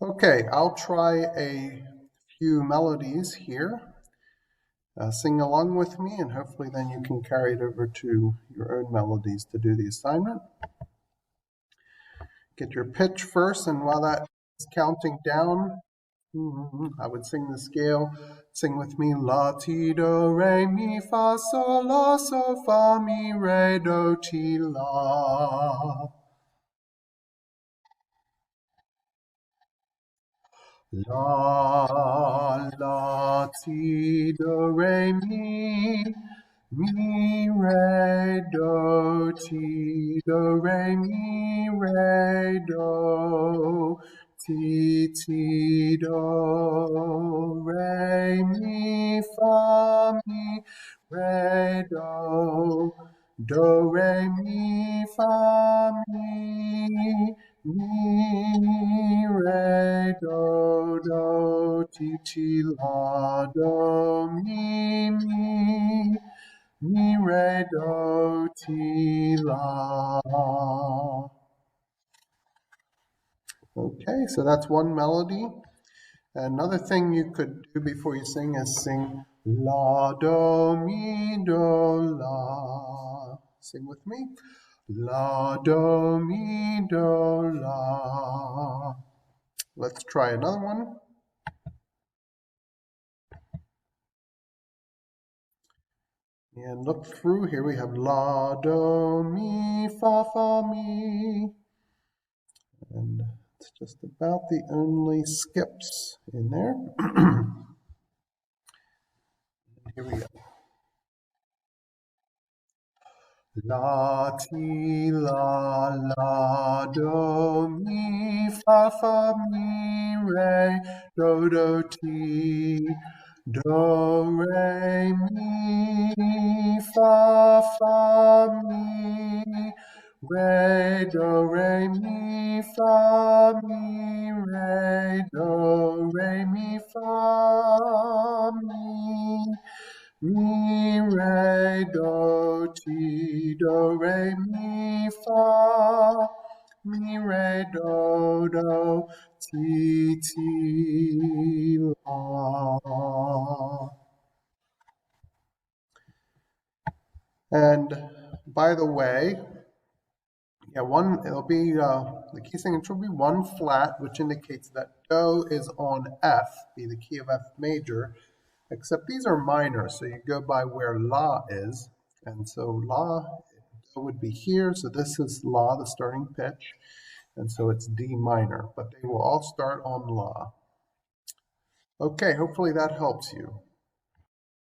Okay, I'll try a few melodies here. Sing along with me, and hopefully then you can carry it over to your own melodies to do the assignment. Get your pitch first, and while that is counting down, I would sing the scale. Sing with me. La, ti, do, re, mi, fa, sol, la, so, fa, mi, re, do, ti, la. La, la, ti, do, re, mi, re, do, ti, do, re, mi, re, do, ti, do, re, mi, fa, mi, re, do, re, mi, fa, mi, re, do, ti, la, do, mi, re, do, ti, la. Okay, so that's one melody. Another thing you could do before you sing is sing la, do, mi, do, la. Sing with me. La, do, mi, do, la. Let's try another one. And look through here, we have la, do, mi, fa, fa, mi. And it's just about the only skips in there. Here we go. La, ti, la, do, mi, fa, mi, re, do, ti, do, re, mi, fa, mi, re, mi, fa, mi, re, mi, fa, mi, re, ti, do, re, mi, fa, mi, re, ti, la. And by the way, it'll be, the key signature will be one flat, which indicates that do is on F, be the key of F major, except these are minor, so you go by where la is. And so la would be here, so this is la, the starting pitch, and so it's D minor, but they will all start on la. Okay, hopefully that helps you.